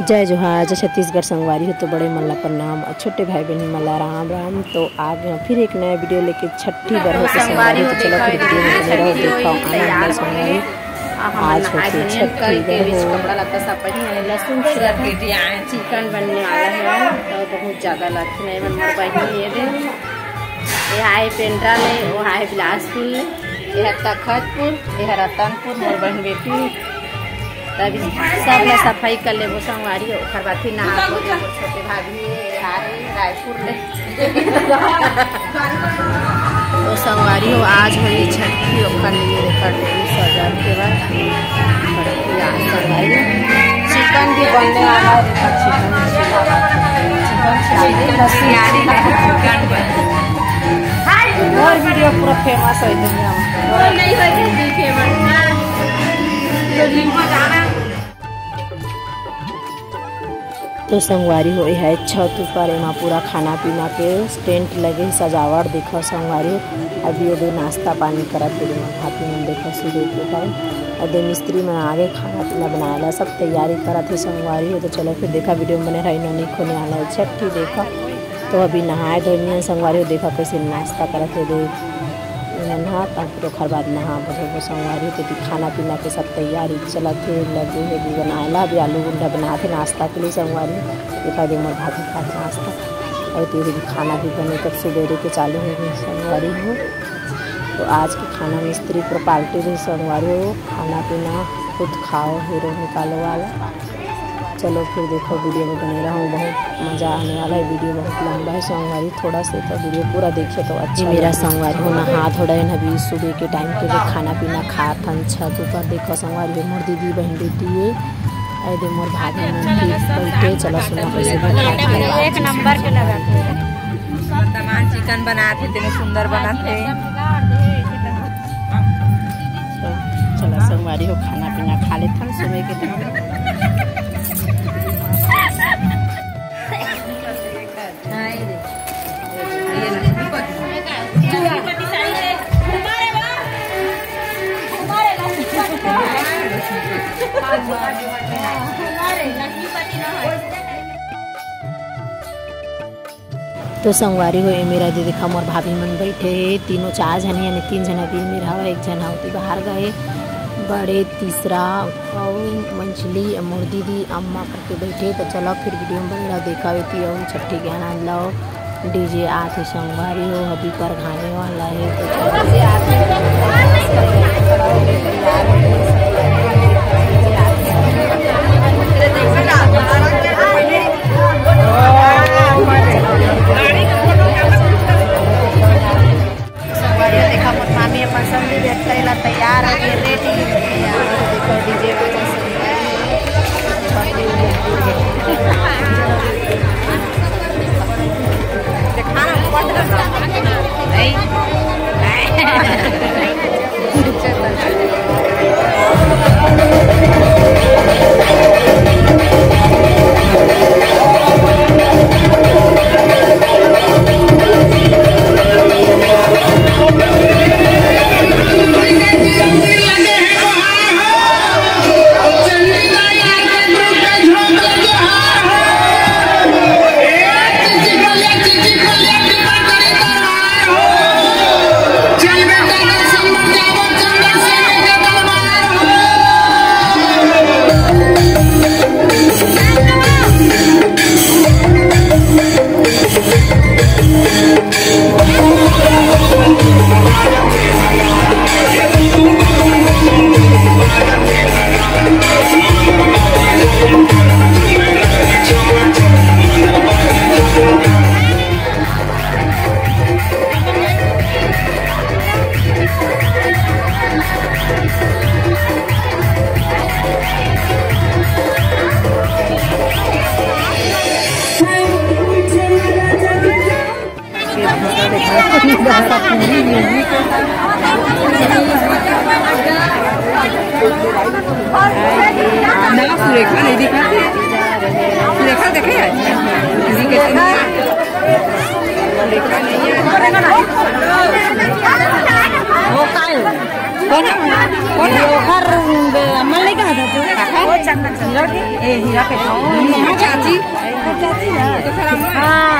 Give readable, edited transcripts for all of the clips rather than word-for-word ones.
जय जोहार। जय छत्तीसगढ़ संगवारी हो तो बड़े मल्ला प्रणाम और छोटे भाई बहन मल्ला राम राम। तो आज फिर एक नया वीडियो लेके छठी बार हो संगवारी। तो चलो फिर वीडियो में बने रहो, देखो आनंद संगवारी। आज होती छठी हो, कपड़ा लता सब पहने, लहसुन चिकन बनने वाला है तो बहुत ज़्यादा लगती है। मन बहन ये दे यह है पेंड्रा ले, वो है बिलासपुर ले, यह तखतपुर, यह रतनपुर मोर बहन बेटी। तभी सब ले सफाई कर ले वो संगवारी हो। ओकर बाद फिर नहा धो ले छोटे भाभी रायपुर ले तो संगवारी हो। आज हो छठी ओकर लिए कर सजा के बाद चिकन भी बनने वाला है। और वीडियो पूरा फेमस है दुनिया में, नहीं है फेमस तो संगवारी हो है छत ऊपर एमा पूरा खाना पीना के टेंट लगे सजावट देखो संगवारी। अभी ये नाश्ता पानी करत हाथी में देखो सुबह के टाइम अदे मिस्त्री में आगे खाना पीना बनाया सब तैयारी करत है संगवारी हो। तो चलो फिर देखा वीडियो में बने रही नोनी खोने वाला है छठी देखा। तो अभी नहाए धोनी संगवारी हो देखा कैसे नाश्ता करत है दे नहा तब फिर ओखर बाद नहा बजे संगवारी तो खाना पीना के सब तैयारी चलत है लगे है कि बनाला भी आलू गुंडा बनाते नाश्ता के लिए संगवारी। देखा दे मोर भाभी खा नाश्ता और तेरे भी खाना भी बने तब सवेरे के चालू हो गई संगवारी हो। तो आज के खाना मिस्त्री पर पार्टी रही संगवारी हो, खाना पीना खुद खाओ हीरो निकालो वाला। चलो फिर देखो वीडियो में बने रहो, बहुत मज़ा आने वाला है। वीडियो बहुत लंबा है संगवारी, थोड़ा से तो वीडियो पूरा देखिए तो अच्छा। मेरा संगवारी हो नहा थोड़ा अभी सुबह के टाइम के लिए खाना पीना खा थन छत ऊपर देखो संगवारी हो। मोर दीदी बहन बेटी है अरे मोर भाभी बैठे चलो सुना कैसे एक नंबर के लगा तमाम चिकन बनाते थे सुंदर बनाते। चलो संगवारी हो खाना पीना खा ले थन सुबह के टाइम। तो संगवारी हो मेरा दीदी देखा मोर भाभी मन बैठे तीनों चार जने यानी तीन जना भी मेरा एक जना होती बाहर गए बड़े तीसरा और मंचली मोर दीदी अम्मा करके बैठे। तो चलो फिर वीडियो में बड़ा देखा होती और छठी के आनंद लो। डीजे आते संगवारी हो अभी पर खाने वाला है तो तैयार है रेडी देखो डीजे सुरेखा नहीं दिखाते, सुरेखा देखे सुरेखा नहीं है। कौन कौन ओखर अमल नहीं कहा था तू काका वो हीरा के हीरा के चाची चाची हां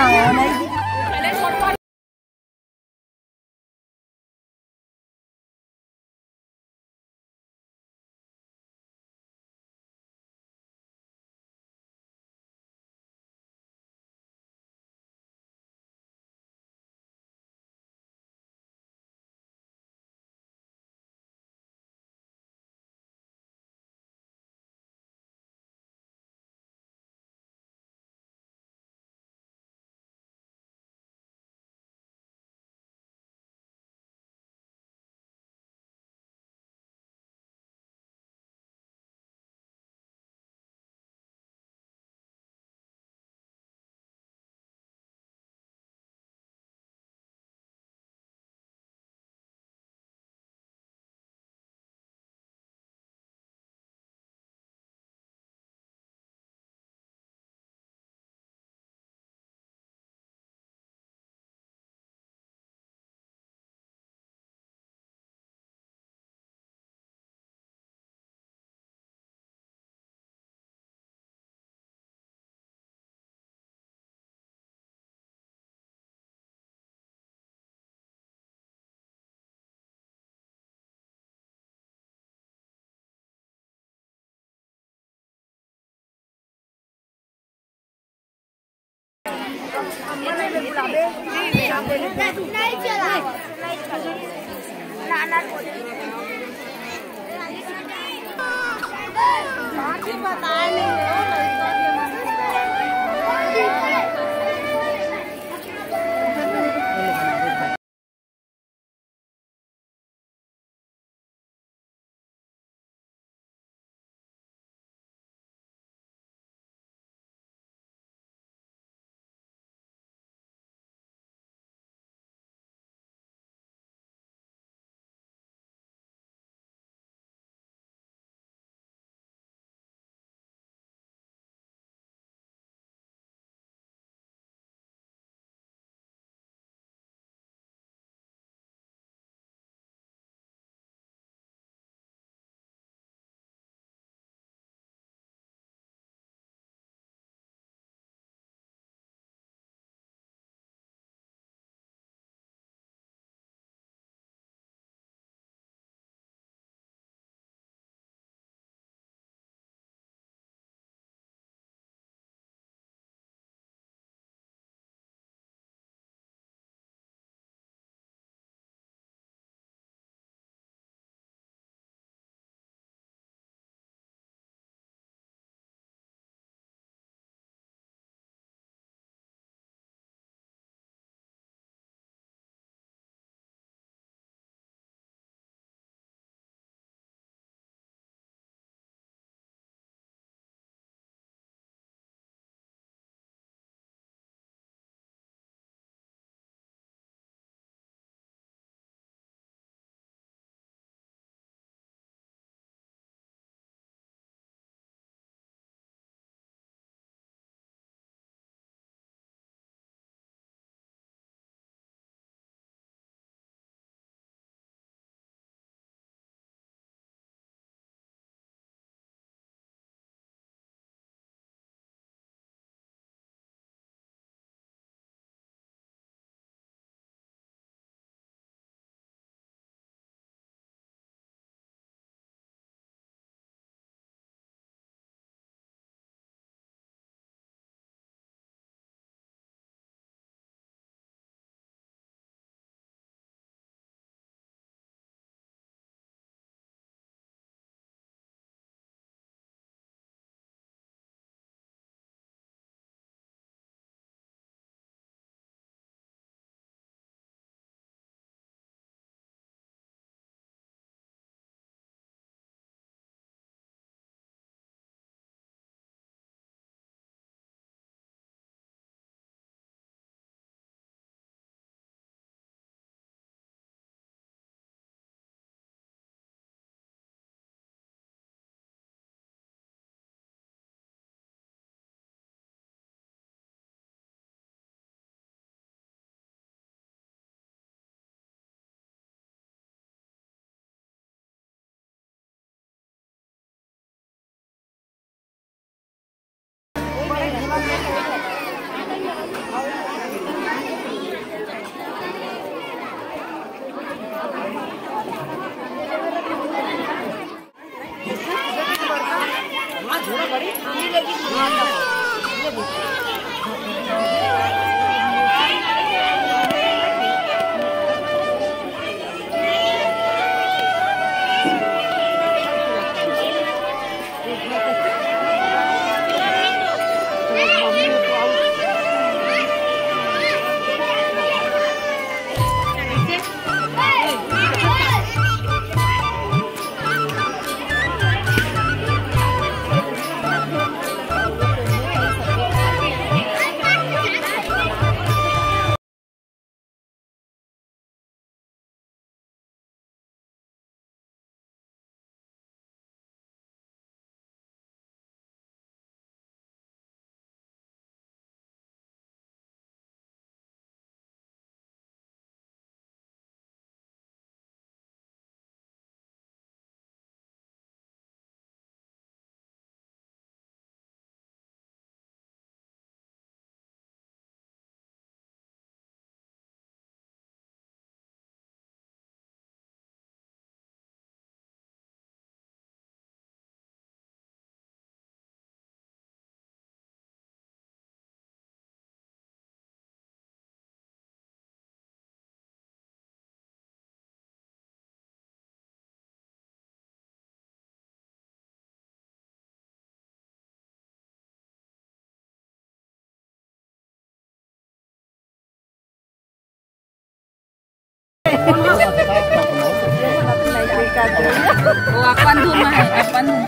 Apa tuh mah? Apa tuh?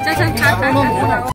Caca